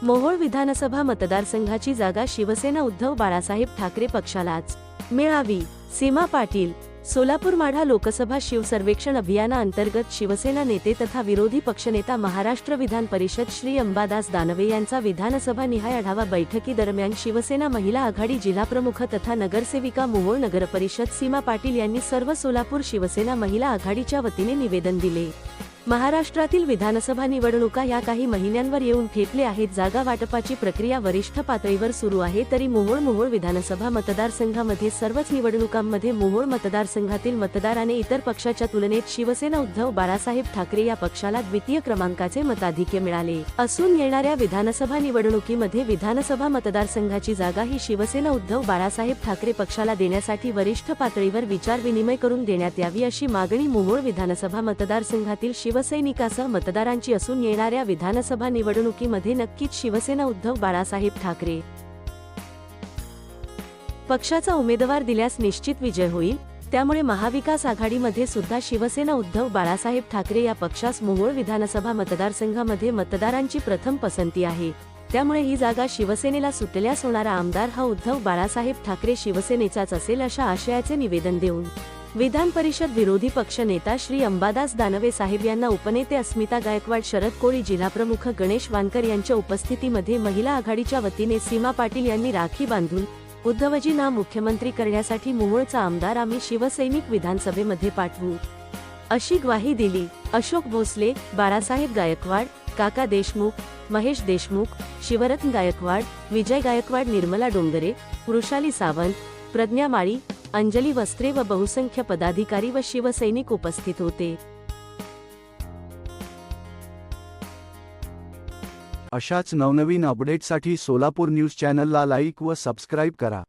मोहोळ विधानसभा मतदारसंघाची जागा शिवसेना उद्धव बाळासाहेब ठाकरे पक्षालाच मिळावी. सीमा पाटील. सोलापूर माढा लोकसभा शिवसर्वेक्षण अभियानाअंतर्गत शिवसेना नेते तथा विरोधी पक्षनेता महाराष्ट्र विधान परिषद श्री अंबादास दानवे यांचा विधानसभा निहाय आढावा बैठकीदरम्यान शिवसेना महिला आघाडी जिल्हाप्रमुख तथा नगरसेविका मोहोळ नगरपरिषद सीमा पाटील यांनी सर्व सोलापूर शिवसेना महिला आघाडीच्या वतीने निवेदन दिले. महाराष्ट्रातील विधानसभा निवडणुका या काही महिन्यांवर येऊन ठेपले आहेत. जागा वाटपाची प्रक्रिया वरिष्ठ पातळीवर सुरू आहे. तरी मोहोळ विधानसभा मतदारसंघामध्ये सर्वच निवडणुकांमध्ये मोहोळ मतदारसंघातील मतदाराने इतर पक्षाच्या तुलनेत शिवसेना उद्धव बाळासाहेब ठाकरे या पक्षाला द्वितीय क्रमांकाचे मताधिक्य मिळाले असून येणाऱ्या विधानसभा निवडणुकीमध्ये विधानसभा मतदारसंघाची जागा ही शिवसेना उद्धव बाळासाहेब ठाकरे पक्षाला देण्यासाठी वरिष्ठ पातळीवर विचारविनिमय करून देण्यात यावी अशी मागणी मोहोळ विधानसभा मतदारसंघातील शिवसैनिकांसह मतदारांची असून येणाऱ्या विधानसभा निवडणुकीमध्ये नक्कीच शिवसेना उद्धव बाळासाहेब ठाकरे पक्षाचा उमेदवार दिल्यास निश्चित विजय होईल. त्यामुळे महाविकास आघाडीमध्ये सुद्धा शिवसेना उद्धव बाळासाहेब ठाकरे या पक्षास मोहोळ विधानसभा मतदारसंघामध्ये मतदारांची प्रथम पसंती आहे. त्यामुळे ही जागा शिवसेनेला सुटल्यास होणारा आमदार हा उद्धव बाळासाहेब ठाकरे शिवसेनेचाच असेल अशा आशयाचे निवेदन देऊन विधान परिषद विरोधी पक्ष नेता श्री अंबादास दानवे साहेब यांना उपनेते अस्मिता गायकवाड, शरद कोळी, जिल्हाप्रमुख गणेश वानकर यांच्या उपस्थितीमध्ये महिला आघाडीच्या वतीने सीमा पाटील यांनी राखी बांधून उद्धवजींना मुख्यमंत्री करण्यासाठी मोहोळचा आमदार आम्ही शिवसैनिक विधानसभेमध्ये पाठवू अशी ग्वाही दिली. अशोक भोसले, बाळासाहेब गायकवाड, काका देशमुख, महेश देशमुख, शिवरत्न गायकवाड, विजय गायकवाड, निर्मला डोंगरे, वृषाली सावंत, प्रज्ञा माळी, अंजली वस्त्रे व बहुसंख्य पदाधिकारी व शिवसैनिक उपस्थित होते. अशाच नवनवीन अपडेट्ससाठी सोलापूर न्यूज चॅनलला लाईक व सबस्क्राईब करा.